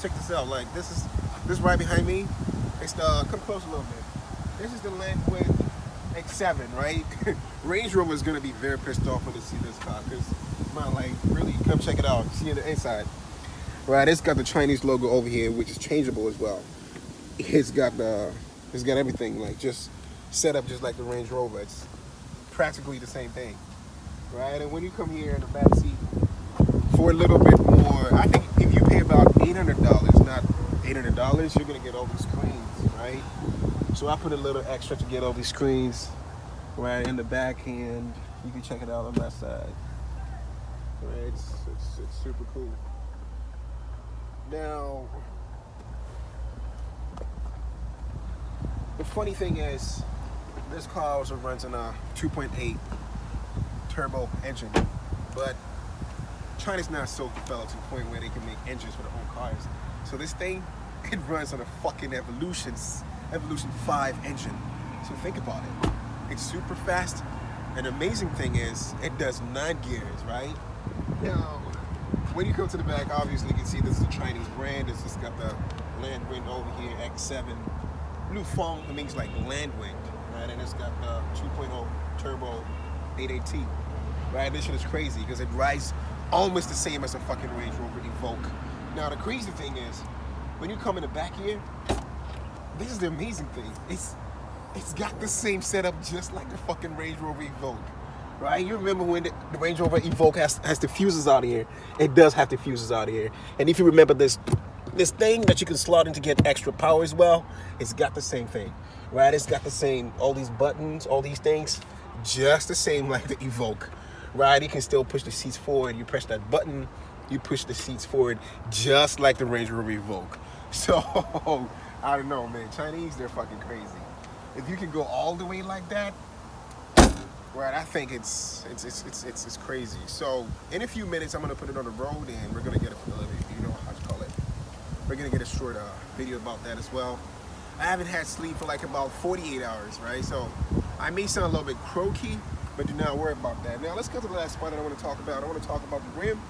check this out. Like this right behind me. It's the come close a little bit. This is the Landwind X7, right? Range Rover is gonna be very pissed off when they see this car because, man, like really, come check it out. See the inside, right? It's got the Chinese logo over here, which is changeable as well. It's got everything like just set up just like the Range Rover. It's practically the same thing, right? And when you come here in the back seat for a little bit more, I think if you pay about $800, not $800, you're gonna get all these screens, right? So I put a little extra to get all these screens right in the back, and you can check it out on that side. Right, it's super cool. Now, the funny thing is, this car also runs on a 2.8 turbo engine, but China's not so developed to the point where they can make engines for their own cars. So this thing, it runs on a fucking Evolution 5 engine. So think about it. It's super fast. And the amazing thing is, it does 9 gears, right? Now, when you come to the back, obviously you can see this is a Chinese brand. It's just got the Landwind over here, X7. Blue phone, it means like Landwind, right? And it's got the 2.0 turbo 8AT, right? This shit is crazy because it rides almost the same as a fucking Range Rover Evoque. Now, the crazy thing is, when you come in the back here, this is the amazing thing. It's got the same setup just like the fucking Range Rover Evoque, right? You remember when the Range Rover Evoque has the fuses out here? It does have the fuses out here. And if you remember this thing that you can slot in to get extra power as well, it's got the same thing, right? It's got the same, all these buttons, all these things, just the same like the Evoque, right? You can still push the seats forward. You press that button, you push the seats forward, just like the Range Rover Evoque. So, I don't know, man. Chinese, they're fucking crazy. If you can go all the way like that, right, I think it's crazy. So, in a few minutes, I'm gonna put it on the road, and we're gonna get a we're gonna get a short video about that as well. I haven't had sleep for like about 48 hours, right? So, I may sound a little bit croaky, but do not worry about that. Now, let's go to the last spot that I want to talk about. I want to talk about the rim.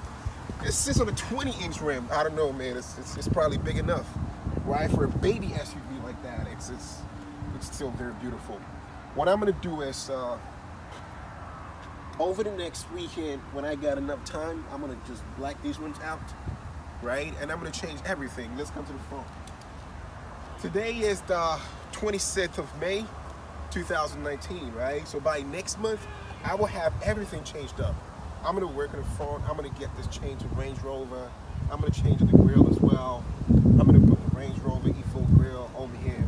It sits on a 20-inch rim. I don't know, man. It's probably big enough, right? For a baby SUV like that, it's still very beautiful. What I'm gonna do is over the next weekend, when I got enough time, I'm gonna just black these ones out, right? And I'm gonna change everything. Let's come to the front. Today is the 26th of May, 2019, right? So by next month, I will have everything changed up. I'm gonna work in the front. I'm gonna get this changed to Range Rover. I'm gonna change the grill as well. I'm gonna put the Range Rover Evoque grill over here.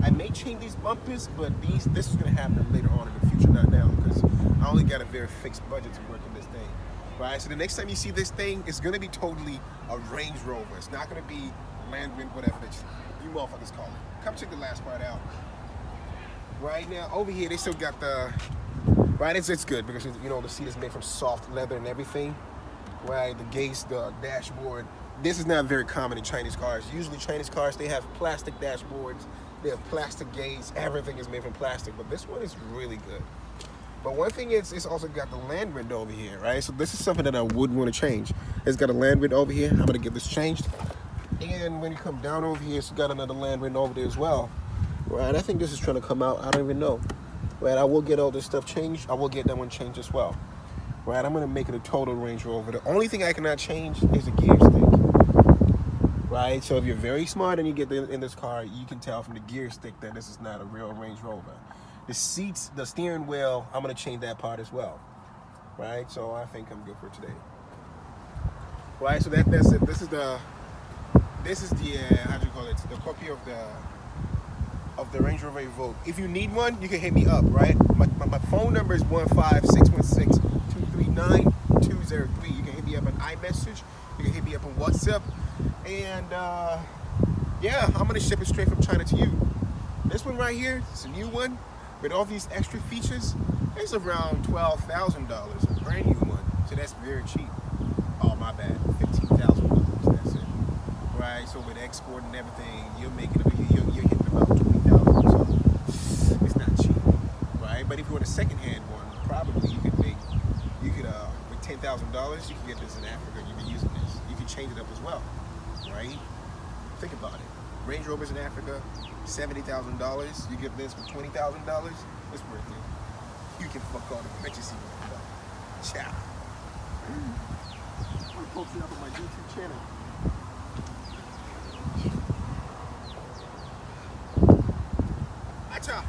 I may change these bumpers, but this is gonna happen later on in the future, not now, because I only got a very fixed budget to work on this thing, right? So the next time you see this thing, it's gonna be totally a Range Rover. It's not gonna be Landwind, whatever you motherfuckers call it. Come check the last part out. Right now, over here, they still got the, right, it's good because, you know, the seat is made from soft leather and everything, right? The gates, the dashboard. This is not very common in Chinese cars. Usually Chinese cars, they have plastic dashboards, they have plastic gates, everything is made from plastic, but this one is really good. But one thing is, it's also got the Landwind over here, right? So this is something that I wouldn't want to change. It's got a Landwind over here. I'm gonna get this changed. And when you come down over here, it's got another Landwind over there as well. Right, I think this is trying to come out. I don't even know. Right, I will get all this stuff changed. I will get that one changed as well. Right, I'm gonna make it a total Range Rover. The only thing I cannot change is the gear stick. Right, so if you're very smart and you get in this car, you can tell from the gear stick that this is not a real Range Rover. The seats, the steering wheel, I'm gonna change that part as well. Right, so I think I'm good for today. Right, so that's it. This is the how do you call it? The copy of the Range Rover Evoque. If you need one, you can hit me up, right? My phone number is 15616-239-203. You can hit me up on iMessage. You can hit me up on WhatsApp. And yeah, I'm gonna ship it straight from China to you. This one right here, it's a new one with all these extra features. It's around $12,000, a brand new one. So that's very cheap. Oh, my bad, $15,000. That's it. Right, so with export and everything, you're hitting about $20,000. So it's not cheap, right? But if you want a second-hand one, probably you could with $10,000, you can get this in Africa. You can use this. You can change it up as well, right? Think about it. Range Rovers in Africa, $70,000. You give this for $20,000. It's worth it. You can fuck all the bitches you want. Ciao. I'm gonna post it up on my YouTube channel. Ciao.